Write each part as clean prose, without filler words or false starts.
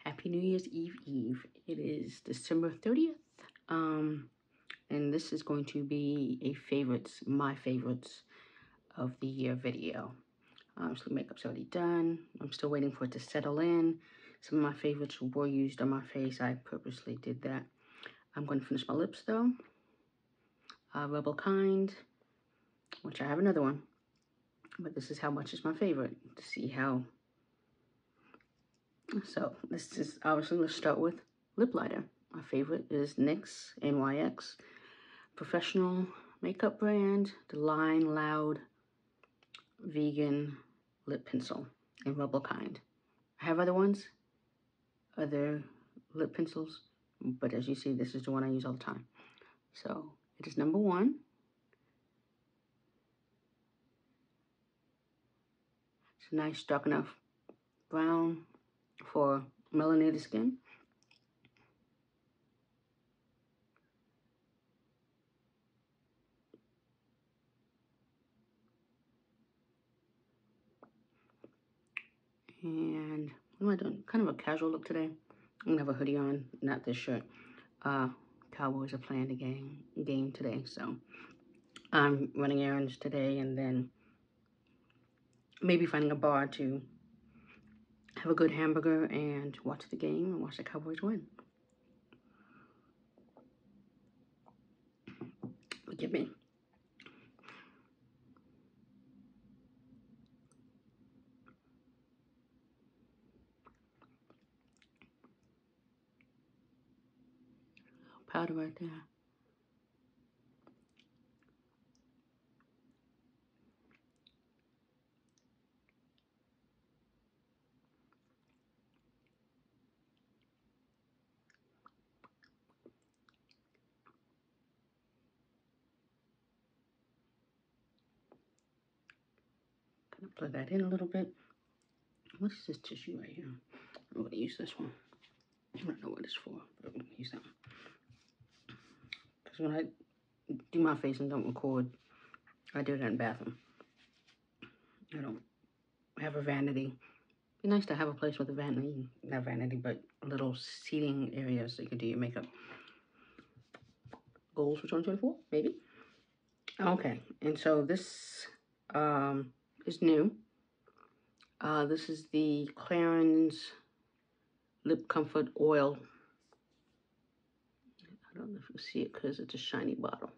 Happy New Year's Eve. It is December 30th. And this is going to be my favorites of the year video. So the makeup's already done. I'm still waiting for it to settle in. Some of my favorites were used on my face. I purposely did that. I'm going to finish my lips though. Rebel Kind, which I have another one. But this is how much is my favorite to see how. So this is obviously, let's start with lip liner. My favorite is NYX, NYX, professional makeup brand, the Line Loud Vegan Lip Pencil in Rebel Kind. I have other ones, other lip pencils, but as you see, this is the one I use all the time. So it is number 1. It's a nice dark enough brown for melanated skin. And what am I doing? Kind of a casual look today. I'm gonna have a hoodie on, not this shirt. Cowboys are playing the game today, so I'm running errands today and then maybe finding a bar to have a good hamburger and watch the game and watch the Cowboys win. Forgive me. Powder right there. Gonna plug that in a little bit. What's this tissue right here? I'm gonna use this one. I don't know what it's for, but I'm gonna use that one. Because when I do my face and don't record, I do it in the bathroom. I don't have a vanity. It'd be nice to have a place with a vanity, not vanity, but a little seating area so you can do your makeup. Goals for 2024, maybe. Okay, and so this is new. This is the Clarins Lip Comfort Oil. I don't know if you see it because it's a shiny bottle.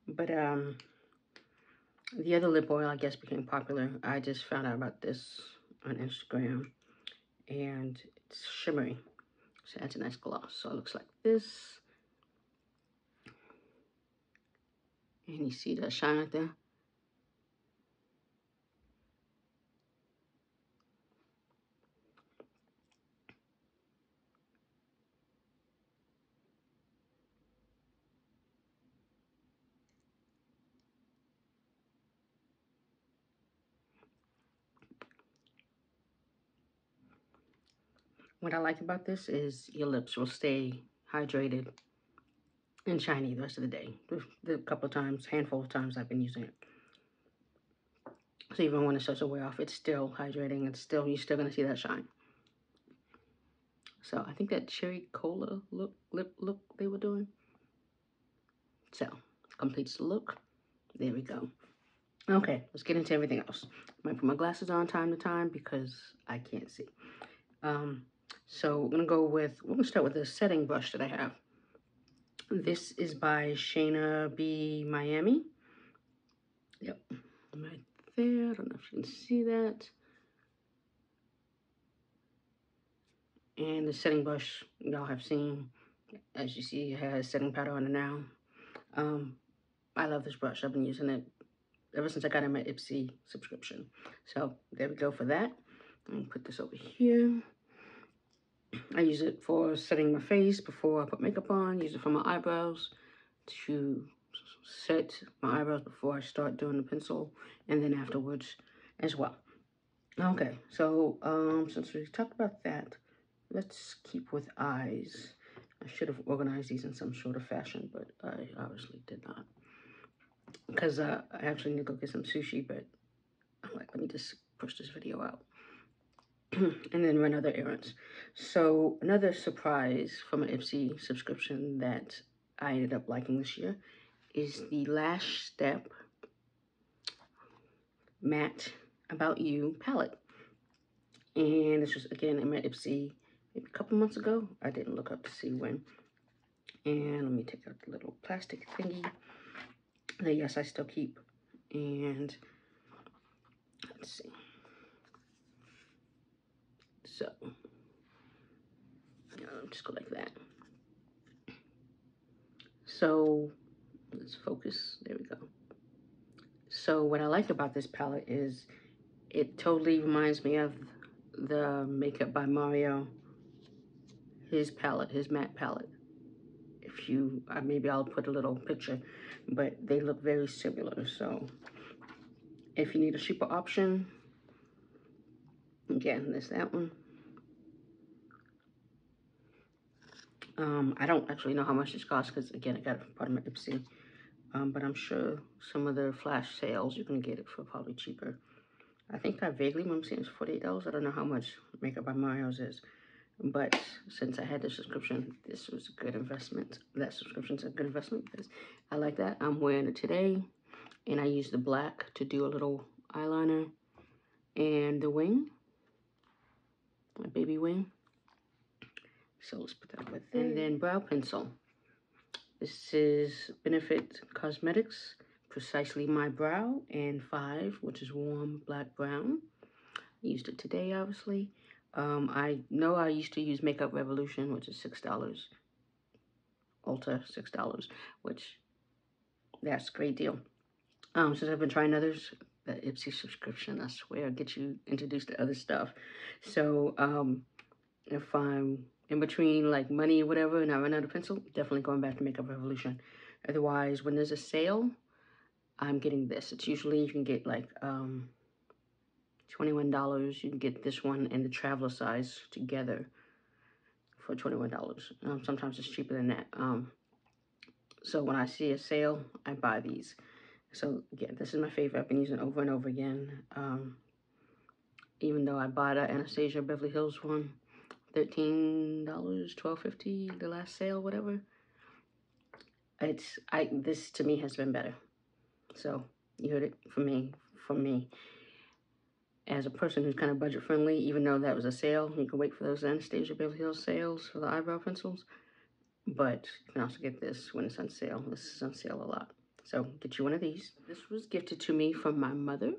But the other lip oil, I guess, became popular. I just found out about this on Instagram, and it's shimmery, so that's a nice gloss. So it looks like this, and you see that shine right there. What I like about this is your lips will stay hydrated and shiny the rest of the day. The couple of times, handful of times I've been using it. So even when it starts to wear off, it's still hydrating. It's still, you're still gonna see that shine. So I think that cherry cola lip look they were doing. So completes the look. There we go. Okay, let's get into everything else. I might put my glasses on time to time because I can't see. So we're gonna start with the setting brush that I have. This is by Shaina B Miami. Yep, right there. I don't know if you can see that. And the setting brush y'all have seen, as you see, it has setting powder on it now. I love this brush. I've been using it ever since I got in my Ipsy subscription. So there we go for that. I'm gonna put this over here. I use it for setting my face before I put makeup on. Use it for my eyebrows to set my eyebrows before I start doing the pencil, and then afterwards as well. Okay, so since we talked about that, let's keep with eyes. I should have organized these in some sort of fashion, but I obviously did not. Because I actually need to go get some sushi, but I'm like, let me just push this video out. and then run other errands. So another surprise from an Ipsy subscription that I ended up liking this year is the Lash Step Matte About You palette. And this was, again, in my Ipsy maybe a couple months ago. I didn't look up to see when. And let me take out the little plastic thingy that, yes, I still keep. And let's see. So, just go like that. So, let's focus. There we go. So, what I like about this palette is it totally reminds me of the Makeup by Mario, his palette, his matte palette. If you, maybe I'll put a little picture, but they look very similar. So if you need a cheaper option, again, there's that one. I don't actually know how much this costs because, again, I got it from part of my Ipsy. But I'm sure some of the flash sales, you can get it for probably cheaper. I think I vaguely remember seeing it's $48. I don't know how much Makeup by Mario's is. But since I had the subscription, this was a good investment. That subscription's a good investment because I like that. I'm wearing it today, and I use the black to do a little eyeliner and the wing, my baby wing. So let's put that with it. And then brow pencil. This is Benefit Cosmetics, Precisely My Brow, and 5, which is warm black brown. I used it today, obviously. I know I used to use Makeup Revolution, which is $6. Ulta, $6, which that's a great deal. Since I've been trying others, the Ipsy subscription, I swear, gets you introduced to other stuff. So if I'm in between like money or whatever and I run out of pencil, definitely going back to Makeup Revolution. Otherwise, when there's a sale, I'm getting this. It's usually you can get like $21. You can get this one and the traveler size together for $21. Sometimes it's cheaper than that. So when I see a sale, I buy these. So again, this is my favorite. I've been using it over and over again. Even though I bought a Anastasia Beverly Hills one, $13, $12.50, the last sale, whatever. This to me has been better. So you heard it from me. As a person who's kind of budget friendly, even though that was a sale, you can wait for those Anastasia Beverly Hills sales for the eyebrow pencils. But you can also get this when it's on sale. This is on sale a lot. So get you one of these. This was gifted to me from my mother.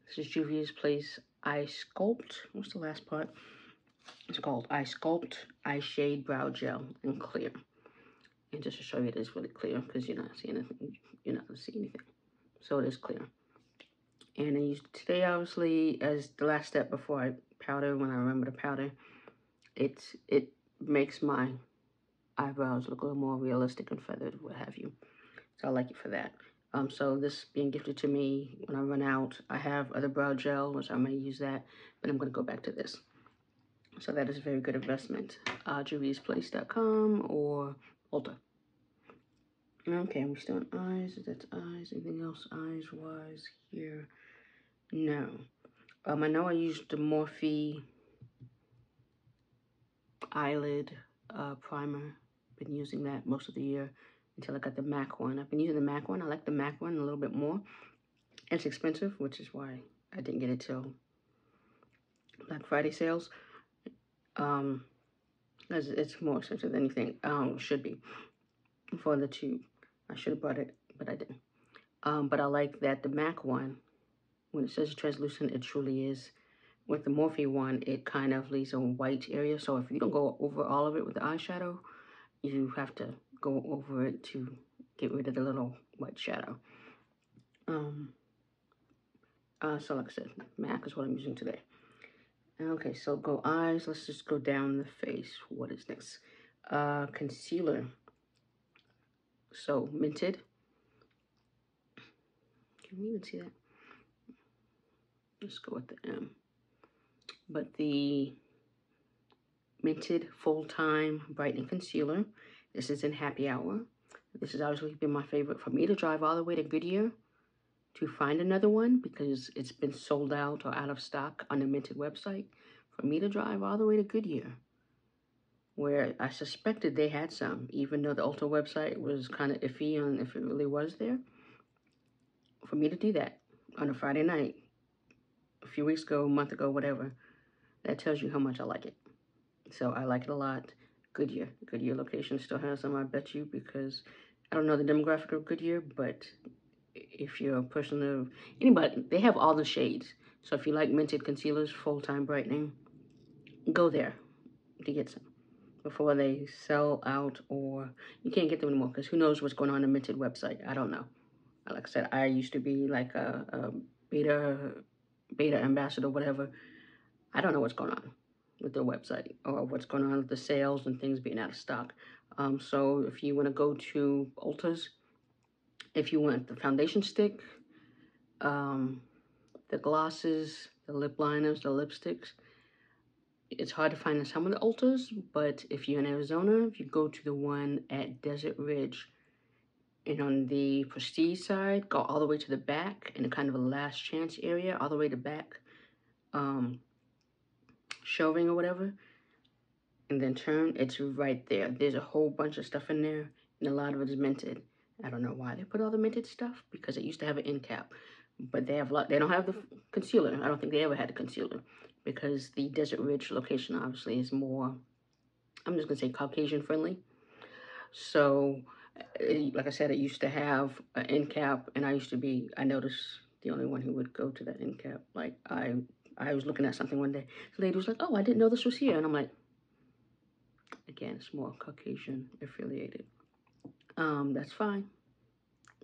This is Juvia's Place iSculpt. What's the last part? It's called iSculpt iShade Brow Gel in Clear. And just to show you, it is really clear because you're not seeing anything. You're not going to see anything. So it is clear. And I used it today, obviously, as the last step before I powder. When I remember to powder, it makes my eyebrows look a little more realistic and feathered, what have you. So I like it for that. So this being gifted to me, when I run out, I have other brow gel, which I may use that, but I'm going to go back to this. So that is a very good investment. Juvia'sPlace.com or Ulta. Okay, we're still on eyes. That's eyes. Anything else eyes-wise here? No. I know I used the Morphe eyelid primer. Been using that most of the year until I got the MAC one. I've been using the MAC one. I like the MAC one a little bit more. It's expensive, which is why I didn't get it till Black Friday sales. It's more expensive than you think. Should be for the tube. I should have bought it, but I didn't. But I like that the MAC one, when it says translucent, it truly is. With the Morphe one, it kind of leaves a white area. So if you don't go over all of it with the eyeshadow, you have to go over it to get rid of the little white shadow. So like I said, MAC is what I'm using today. Okay, so go eyes. Let's just go down the face. What is next? Concealer. So Mented. Can we even see that? Let's go with the M. But the Mented Full-Time Brightening Concealer. This is in Happy Hour. This has obviously been my favorite. For me to drive all the way to Goodyear to find another one because it's been sold out or out of stock on the Mented website for me to drive all the way to Goodyear, where I suspected they had some, even though the Ulta website was kind of iffy on if it really was there. For me to do that on a Friday night, a few weeks ago, a month ago, whatever, that tells you how much I like it. So I like it a lot. Goodyear location still has some, I bet you, because I don't know the demographic of Goodyear, but if you're a person of anybody, they have all the shades. So if you like Mented concealers, full-time brightening, go there to get some before they sell out or you can't get them anymore, because who knows what's going on the Mented website. I don't know. Like I said, I used to be like a beta ambassador, whatever. I don't know what's going on with their website or what's going on with the sales and things being out of stock. So if you want to go to Ulta's, if you want the foundation stick, the glosses, the lip liners, the lipsticks, it's hard to find in some of the Ultas, but if you're in Arizona, if you go to the one at Desert Ridge, and on the prestige side, go all the way to the back in a kind of a last chance area, all the way to back, shelving or whatever, and then turn, it's right there. There's a whole bunch of stuff in there, and a lot of it is Mented. I don't know why they put all the Mented stuff, because it used to have an end cap, but they have a lot. They don't have the concealer. I don't think they ever had a concealer, because the Desert Ridge location obviously is more, I'm just gonna say Caucasian friendly. So, like I said, it used to have an end cap, and I noticed the only one who would go to that end cap. Like, I was looking at something one day. The lady was like, oh, I didn't know this was here. And I'm like, again, it's more Caucasian affiliated. That's fine.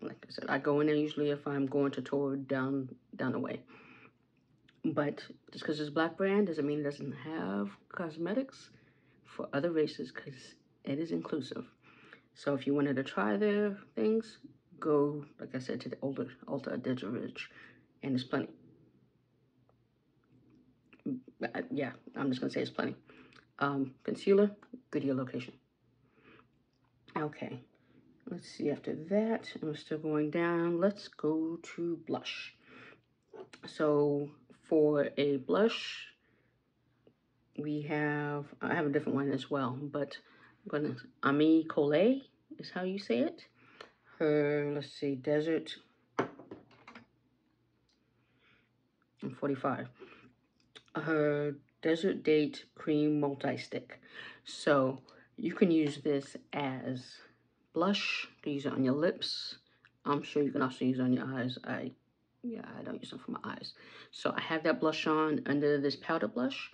Like I said, I go in there usually if I'm going to tour down the way. But just because it's a black brand doesn't mean it doesn't have cosmetics for other races, because it is inclusive. So if you wanted to try their things, go, like I said, to the Ulta Desert Ridge, and there's plenty. Yeah, I'm just gonna say it's plenty. Concealer, Goodyear location. Okay, let's see. After that, I'm still going down. Let's go to blush. So for a blush, I have a different one as well, but I'm gonna, Colē is how you say it. Her, let's see, Desert, I'm 45. Her Desert Date Cream Multi-Stick. So you can use this as blush. You can use it on your lips. I'm sure you can also use it on your eyes. I don't use it for my eyes. So I have that blush on under this powder blush.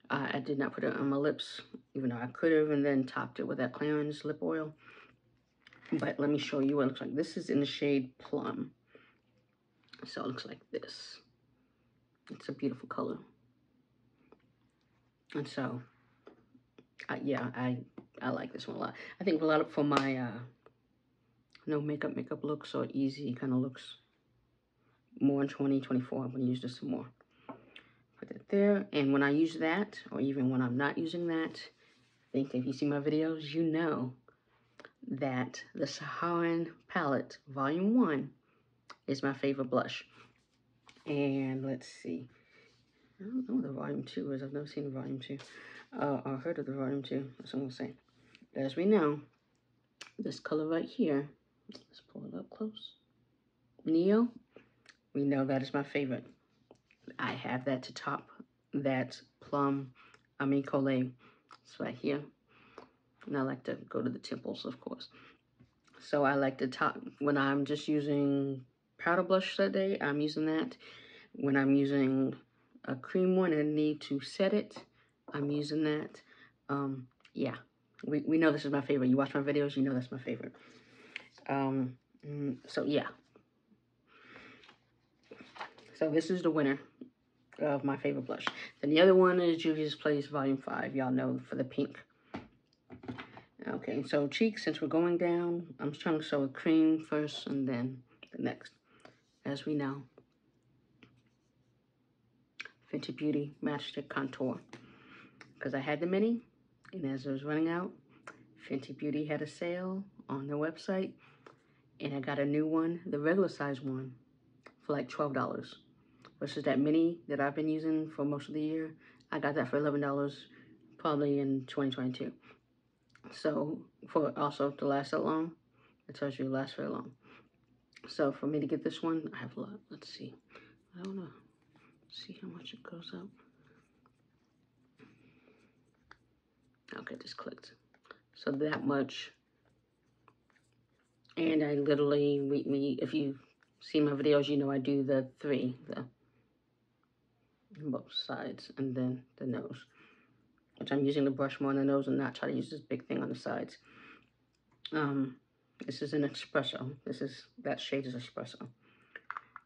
I did not put it on my lips, even though I could have, and then topped it with that Clarins lip oil. But let me show you what it looks like. This is in the shade Plum. So it looks like this. It's a beautiful color. And so, yeah, I like this one a lot. I think a lot for my no makeup looks or easy kind of looks. More in 2024, I'm going to use this some more. Put it there, and when I use that, or even when I'm not using that, I think if you see my videos, you know that the Saharan palette, Volume 1, is my favorite blush. And let's see. I don't know what the Volume 2 is. I've never seen the Volume 2. I heard of the Volume 2. That's what I'm going to say. As we know, this color right here, let's pull it up close. Neo, we know that is my favorite. I have that to top that Plum, Colē. It's right here. And I like to go to the temples, of course. So I like to top, when I'm just using powder blush that day, I'm using that. When I'm using a cream one and need to set it, I'm using that. Yeah, we know this is my favorite. You watch my videos, you know that's my favorite. So yeah. So this is the winner of my favorite blush. Then the other one is Juvia's Place Volume 5. Y'all know, for the pink. Okay, so cheeks, since we're going down, I'm trying to show a cream first and then the next. As we know, Fenty Beauty Matchstick Contour. Because I had the mini, and as I was running out, Fenty Beauty had a sale on their website, and I got a new one, the regular size one, for like $12. Versus that mini that I've been using for most of the year, I got that for $11 probably in 2022. So for also to last that long, it tells you it lasts very long. So for me to get this one, I have a lot. Let's see. I don't know. See how much it goes up. Okay, just clicked. So that much. And I literally, if you see my videos, you know I do the three, both sides, and then the nose. Which I'm using the brush more on the nose and not try to use this big thing on the sides. This is an Espresso. That shade is Espresso.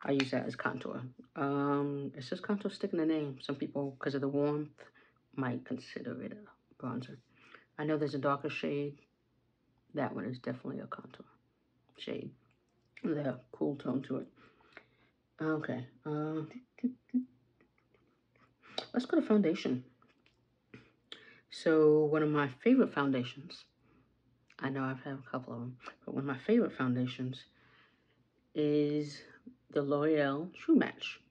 I use that as contour. It says contour stick in the name. Some people, because of the warmth, might consider it a bronzer. I know there's a darker shade. That one is definitely a contour shade with a cool tone to it. Okay. Let's go to foundation. So one of my favorite foundations, I know I've had a couple of them, but one of my favorite foundations is the L'Oreal True Match.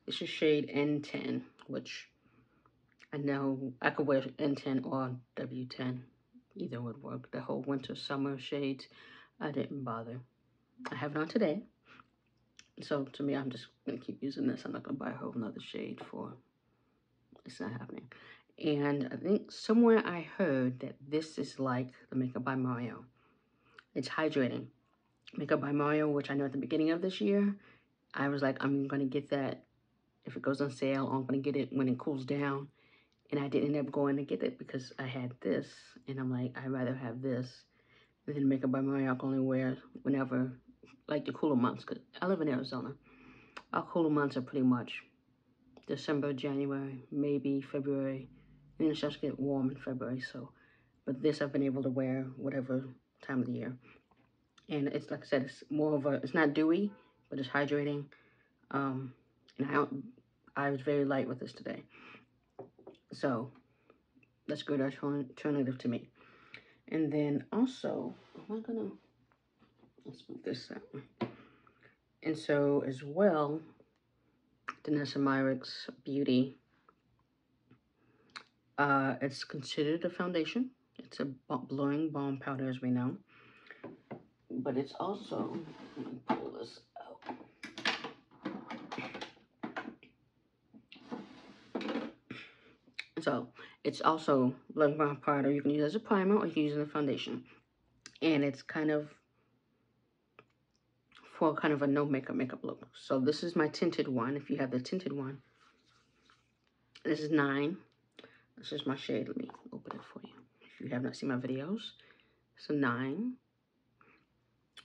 This is shade N10, which I know I could wear N10 or W10. Either would work. The whole winter, summer shades, I didn't bother. I have it on today. So to me, I'm just going to keep using this. I'm not going to buy a whole nother shade for, it's not happening. And I think somewhere I heard that this is like the Makeup by Mario. It's hydrating. Makeup by Mario, which I know at the beginning of this year, I was like, I'm going to get that if it goes on sale. I'm going to get it when it cools down. And I didn't end up going to get it because I had this. And I'm like, I'd rather have this than Makeup by Mario. I can only wear whenever, like the cooler months. Because I live in Arizona. Our cooler months are pretty much December, January, maybe February. And then it starts to get warm in February. So, but this I've been able to wear whatever time of the year. And it's, like I said, it's more of a, it's not dewy, but it's hydrating. And I was very light with this today. So that's a good alternative to me. And then also, let's move this that way. And so as well, Danessa Myricks Beauty. It's considered a foundation. It's a blurring balm powder, as we know. But it's also, let me pull this out. So it's also blurring balm powder. You can use it as a primer or you can use it as a foundation. And it's kind of for kind of a no makeup look. So this is my tinted one. If you have the tinted one, this is 9. This is my shade. Let me open it for you. If you have not seen my videos, it's a 9.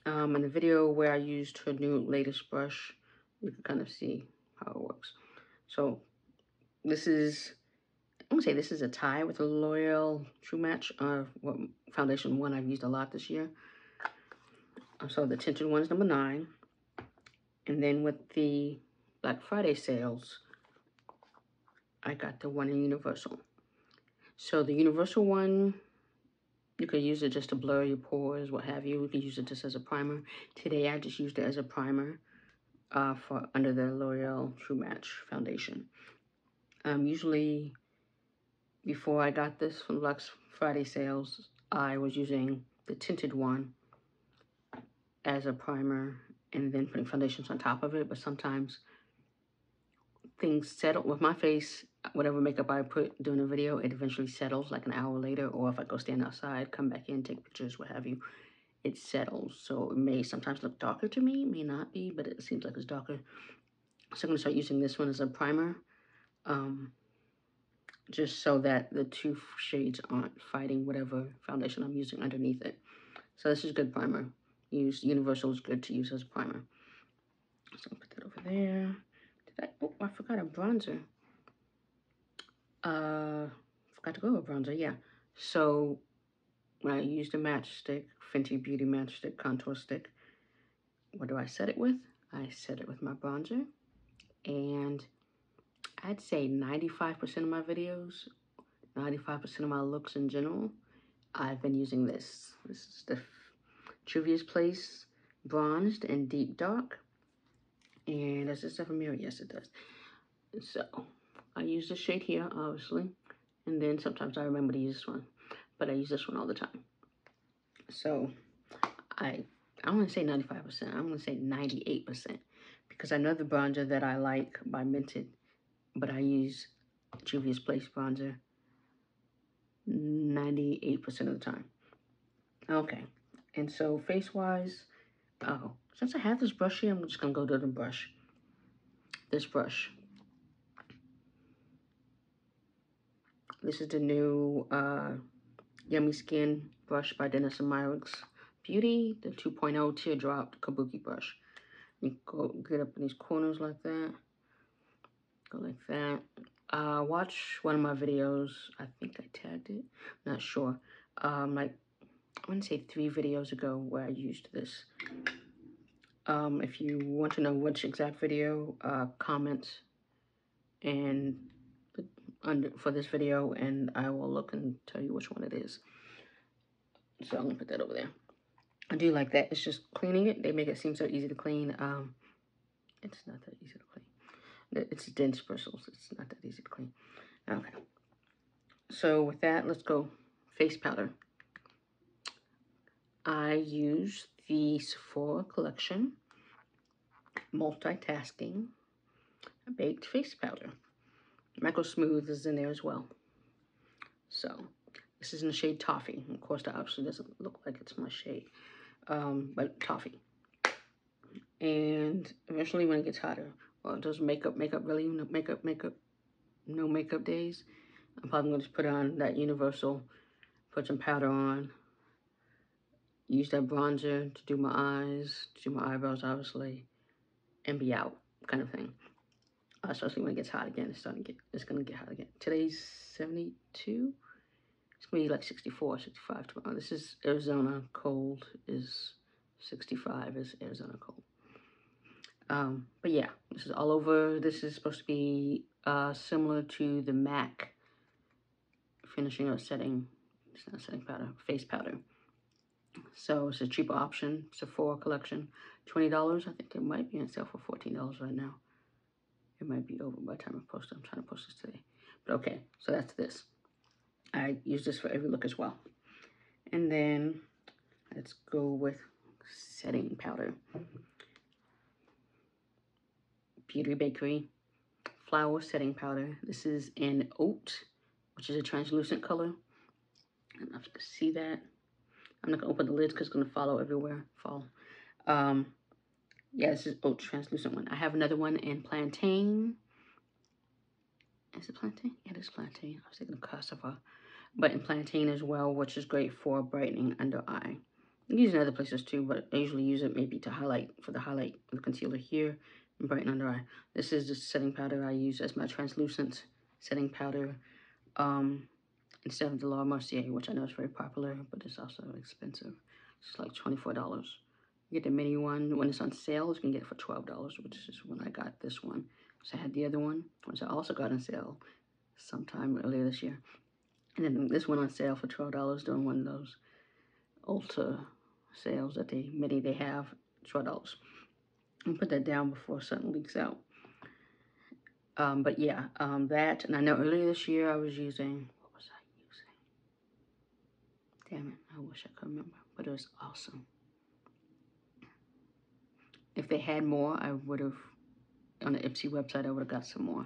In the video where I used her new latest brush, you can kind of see how it works. So this is, I'm gonna say this is a tie with the L'Oreal True Match foundation one I've used a lot this year. So the tinted one is number 9. And then with the Black Friday sales, I got the one in Universal. So the Universal one, you could use it just to blur your pores, what have you. You can use it just as a primer. Today, I just used it as a primer for under the L'Oreal True Match foundation. Usually, before I got this from Black Friday sales, I was using the tinted one as a primer and then putting foundations on top of it. But sometimes things settle with my face. Whatever makeup I put during a video, it eventually settles like an hour later. Or if I go stand outside, come back in, take pictures, what have you, it settles. So it may sometimes look darker to me, may not be, but it seems like it's darker. So I'm going to start using this one as a primer, just so that the two shades aren't fighting whatever foundation I'm using underneath it. So this is good primer. Universal is good to use as a primer. So I'll put that over there. Oh, I forgot a bronzer. Forgot to go with bronzer, yeah. So when I used a matchstick, Fenty Beauty matchstick, contour stick, what do I set it with? I set it with my bronzer. And I'd say 95% of my videos, 95% of my looks in general, I've been using this. This is the Juvia's Place Bronzed and Deep Dark. And does this have a mirror? Yes, it does. So I use this shade here, obviously. And then sometimes I remember to use this one. But I use this one all the time. So I want to say 95%. I'm going to say 98%. Because I know the bronzer that I like by Mented. But I use Juvia's Place bronzer 98% of the time. Okay. And so face-wise, since I have this brush here, I'm just going to go to the brush. This brush. This is the new Yummy Skin brush by Dennis & Meyrick's Beauty, the 2.0 Teardrop Kabuki brush. You go get up in these corners like that. Go like that. Watch one of my videos. I think I tagged it. Not sure. Like, I want to say 3 videos ago where I used this. If you want to know which exact video, comment and for this video, and I will look and tell you which one it is. So I'm gonna put that over there. I do like that. It's just cleaning it. They make it seem so easy to clean. It's not that easy to clean. It's dense bristles. It's not that easy to clean. Okay. So with that, let's go face powder. I use the Sephora collection Multitasking baked face powder. Micro Smooth is in there as well. So this is in the shade Toffee. Of course, that obviously doesn't look like it's my shade, but Toffee. And eventually, when it gets hotter, well, does makeup really no makeup days? I'm probably gonna just put on that universal, put some powder on, use that bronzer to do my eyes, to do my eyebrows, obviously, and be out, kind of thing. Especially when it gets hot again. It's gonna get hot again. Today's 72. It's gonna be like 64, 65 tomorrow. This is Arizona cold. Is 65 is Arizona cold. But yeah, this is all over. This is supposed to be similar to the MAC finishing or setting. It's not setting powder, face powder. So it's a cheaper option. Sephora collection, $20. I think it might be on sale for $14 right now. It might be over by the time I post it. I'm trying to post this today. But okay, so that's this. I use this for every look as well. And then let's go with setting powder. Beauty Bakery Flower Setting Powder. This is in Oat, which is a translucent color. I don't know if you can see that. I'm not going to open the lids because it's going to follow everywhere. Yeah, this is Oat translucent one. I have another one in Plantain. Is it Plantain? Yeah, it is Plantain. I was thinking of Cassava. But in Plantain as well, which is great for brightening under eye. I use it in other places too, but I usually use it maybe to highlight, for the highlight of the concealer here and brighten under eye. This is the setting powder I use as my translucent setting powder instead of the Laura Mercier, which I know is very popular, but it's also expensive. It's like $24. You get the mini one. When it's on sale, you can get it for $12, which is when I got this one. So I had the other one, which I also got on sale sometime earlier this year. And then this went on sale for $12 during one of those Ulta sales that they have, $12. I'll put that down before something leaks out. But yeah, that, and I know earlier this year I was using, what was I using? Damn it, I wish I could remember, but it was awesome. If they had more, I would have, on the Ipsy website, I would have got some more.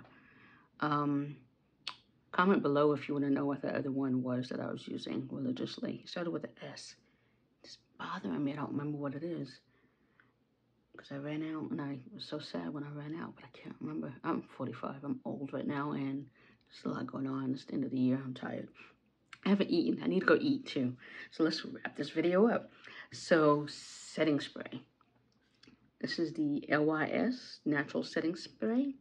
Comment below if you want to know what the other one was that I was using religiously. It started with an S. It's bothering me. I don't remember what it is. Because I ran out, and I was so sad when I ran out, but I can't remember. I'm 45. I'm old right now, and there's a lot going on. It's the end of the year. I'm tired. I haven't eaten. I need to go eat, too. So let's wrap this video up. So, setting spray. This is the LYS Natural Setting Spray.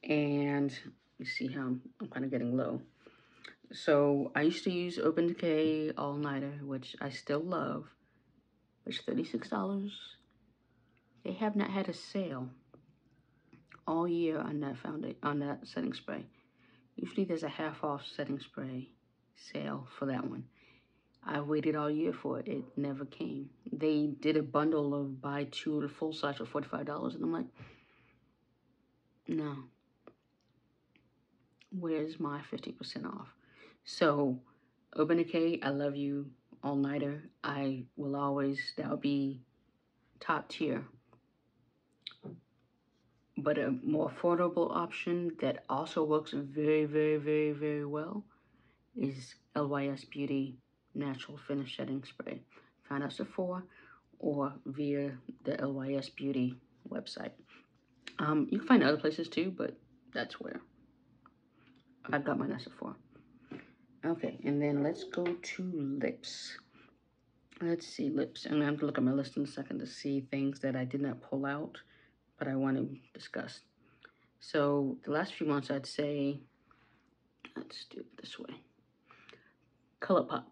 And you see how I'm kind of getting low. So I used to use Urban Decay All Nighter, which I still love. It's $36. They have not had a sale all year on that setting spray. Usually there's a half off setting spray sale for that one. I waited all year for it. It never came. They did a bundle of buy 2 the full size for $45, and I'm like, Now, where's my 50% off? So, Urban Decay, I love you, all nighter. I will always, that'll be top tier. But a more affordable option that also works very, very, very, very well is LYS Beauty Natural Finish Setting Spray. Find us at Sephora or via the LYS Beauty website. You can find other places too, but that's where I got mine at Sephora. Okay, and then let's go to lips. Let's see, lips. And I'm going to look at my list in a second to see things that I did not pull out, but I want to discuss. So the last few months, I'd say, let's do it this way. ColourPop.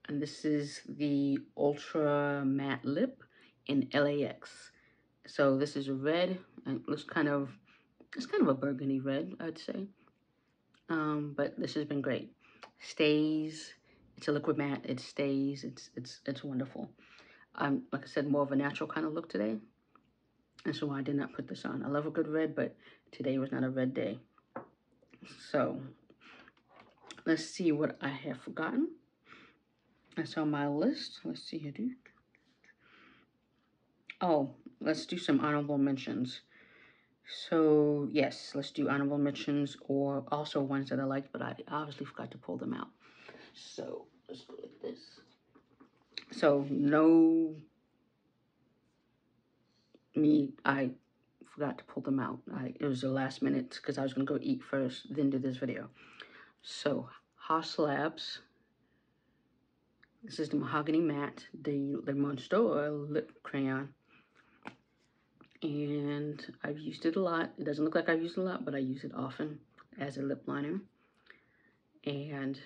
And this is the Ultra Matte Lip in LAX. So this is a red, and it looks kind of, it's kind of a burgundy red, I'd say. But this has been great. Stays. It's a liquid matte. It stays. It's wonderful. Like I said, more of a natural kind of look today. And so I did not put this on. I love a good red, but today was not a red day. So let's see what I have forgotten. That's on my list. Let's see here, dude. Oh, let's do some honorable mentions. So yes, let's do honorable mentions or also ones that I liked, but I obviously forgot to pull them out. So let's go like this. So no, I forgot to pull them out. It was the last minute because I was gonna go eat first, then do this video. So Haus Labs. This is the Mahogany Matte, the Le Monster lip crayon. And I've used it a lot. It doesn't look like I've used it a lot, but I use it often as a lip liner. And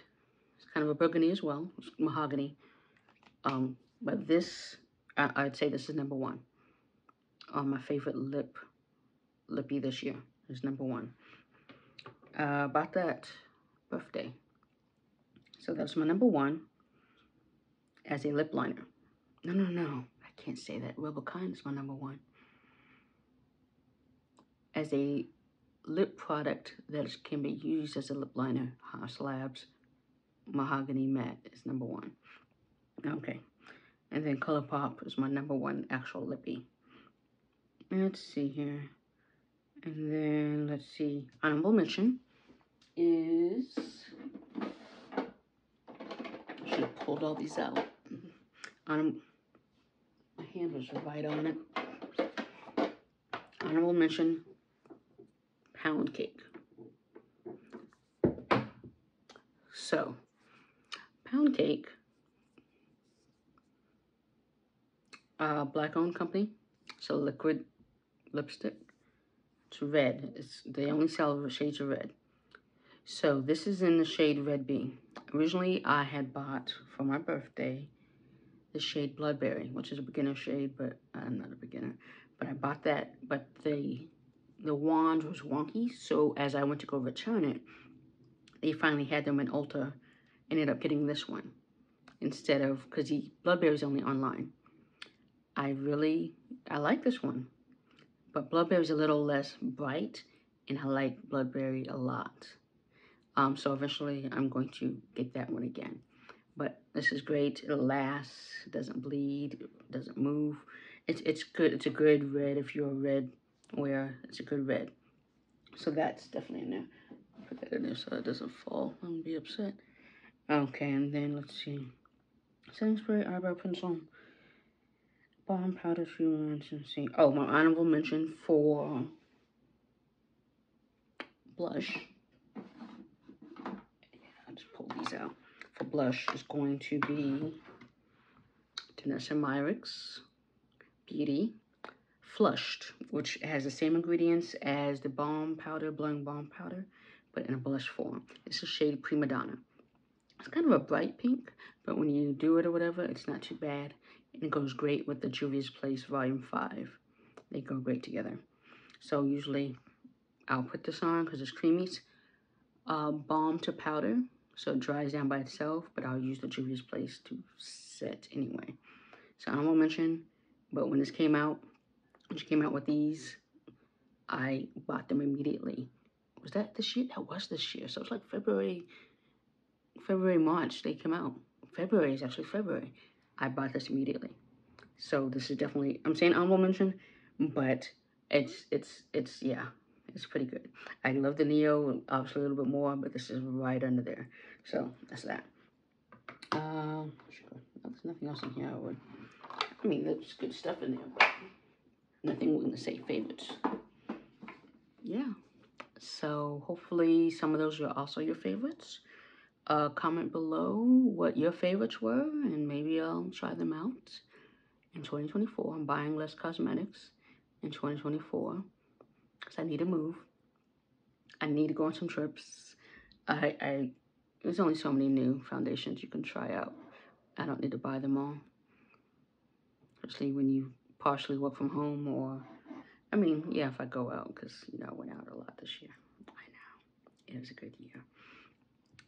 it's kind of a burgundy as well. It's mahogany. But this, I'd say this is number one. My favorite lippy this year is number one. About that birthday. So that's my number one as a lip liner. No. I can't say that. Rubicon is my number one. As a lip product that can be used as a lip liner, Haus Labs Mahogany Matte is number one. Okay. And then ColourPop is my number one actual lippy. Let's see here. And then, let's see. Honorable mention is... I should have pulled all these out. My hand was right on it. Honorable mention, Pound Cake. So, Pound Cake, black-owned company. It's a liquid lipstick. It's red. They only sell shades of red. So this is in the shade Red Bean. Originally, I had bought for my birthday the shade Bloodberry, which is a beginner shade, but I'm not a beginner. But I bought that, but the wand was wonky. So as I went to go return it, they finally had them in Ulta. Ended up getting this one instead of, because Bloodberry is only online. I like this one, but Bloodberry is a little less bright, and I like Bloodberry a lot. So eventually I'm going to get that one again. But this is great. It'll last. It doesn't bleed. It doesn't move. It's good. It's a good red. If you're a red wearer, it's a good red. So that's definitely in there. I'll put that in there so it doesn't fall. I'm gonna be upset. Okay, and then let's see. Setting spray, eyebrow pencil, balm powder, let's see. Oh, my honorable mention for blush. I'll just pull these out. For blush is going to be Danessa Myricks Beauty Flushed, which has the same ingredients as the balm powder, blowing balm powder, but in a blush form. It's a shade Prima Donna. It's kind of a bright pink, but when you do it or whatever, it's not too bad. And it goes great with the Juvia's Place Volume 5. They go great together. So usually I'll put this on because it's creamy. Balm to powder, so it dries down by itself, but I'll use the Juvia's Place to set anyway. So I won't mention, but when this came out, with these, I bought them immediately. Was that this year? That was this year. So it's like February, March they came out. February is actually February. I bought this immediately. So this is definitely, I'm saying honorable mention, but it's yeah, it's pretty good. I love the Neo, obviously a little bit more, but this is right under there. So that's that. There's nothing else in here. I mean, there's good stuff in there, but nothing we're gonna say favorites. Yeah. So hopefully some of those are also your favorites. Comment below what your favorites were, and maybe I'll try them out in 2024. I'm buying less cosmetics in 2024 because I need to move. I need to go on some trips. There's only so many new foundations you can try out. I don't need to buy them all, especially when you partially work from home, or I mean, yeah, if I go out, because you know I went out a lot this year. I know it was a good year.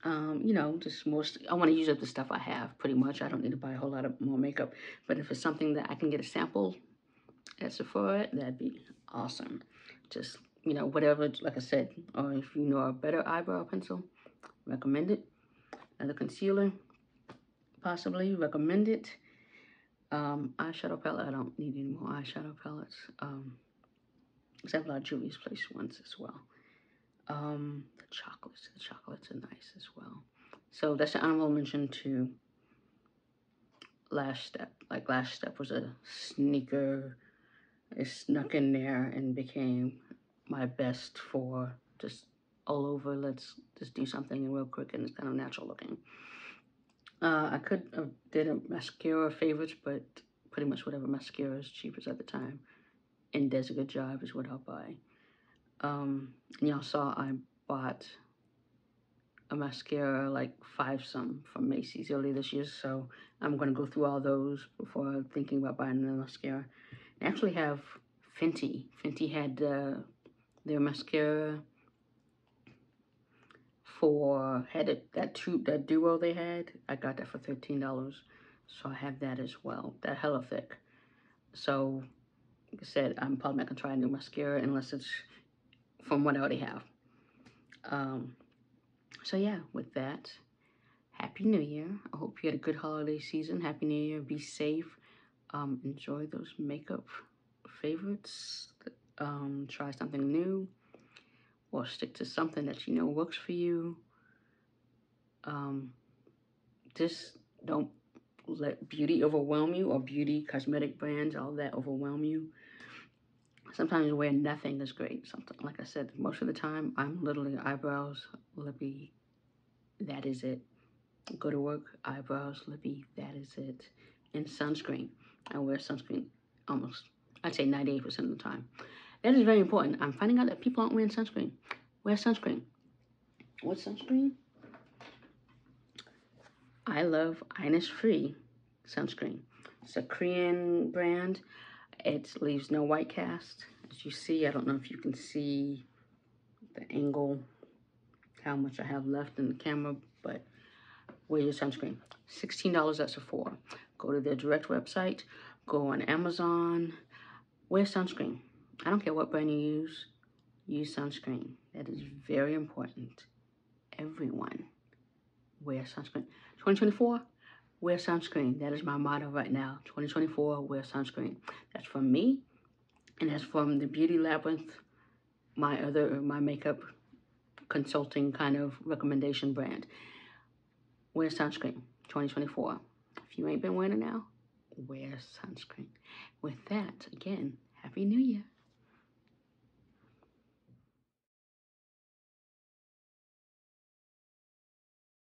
You know, just most, I want to use up the stuff I have pretty much. I don't need to buy a whole lot of more makeup, but if it's something that I can get a sample at Sephora, that'd be awesome. Just, you know, whatever, like I said, or if you know a better eyebrow pencil, recommend it. Another concealer, possibly, recommend it. Eyeshadow palette, I don't need any more eyeshadow palettes. Except for Juvia's Place ones as well. The chocolates are nice as well. So that's an honorable mention to Lash Step. Like Lash Step was a sneaker. It snuck in there and became my best for just all over. Let's just do something real quick, and it's kind of natural looking. I could have did a mascara favorites, but pretty much whatever mascara is cheapest at the time and does a good job is what I'll buy. And y'all saw I bought a mascara, like 5-some from Macy's earlier this year, so I'm going to go through all those before thinking about buying another mascara. I actually have Fenty. Fenty had their mascara for, that duo they had. I got that for $13, so I have that as well. That hella thick. So, like I said, I'm probably not going to try a new mascara unless it's from what I already have. So yeah, with that, Happy New Year. I hope you had a good holiday season. Happy New Year. Be safe. Enjoy those makeup favorites. Try something new, or stick to something that you know works for you. Just don't let beauty overwhelm you, or beauty, cosmetic brands, all that overwhelm you. Sometimes wearing nothing is great. Something, like I said, most of the time, I'm literally eyebrows, lippy, that is it. Go to work, eyebrows, lippy, that is it. And sunscreen. I wear sunscreen almost, I'd say 98% of the time. That is very important. I'm finding out that people aren't wearing sunscreen. Wear sunscreen. What sunscreen? I love Innisfree sunscreen. It's a Korean brand. It leaves no white cast. As you see, I don't know if you can see the angle, how much I have left in the camera, but wear your sunscreen. $16 at Sephora. Go to their direct website. Go on Amazon. Wear sunscreen. I don't care what brand you use. Use sunscreen. That is very important. Everyone, wear sunscreen. 2024, wear sunscreen. That is my motto right now. 2024, wear sunscreen. That's from me, and that's from the Beauty Labyrinth, my makeup consulting kind of recommendation brand. Wear sunscreen, 2024. If you ain't been wearing it now, wear sunscreen. With that, again, Happy New Year.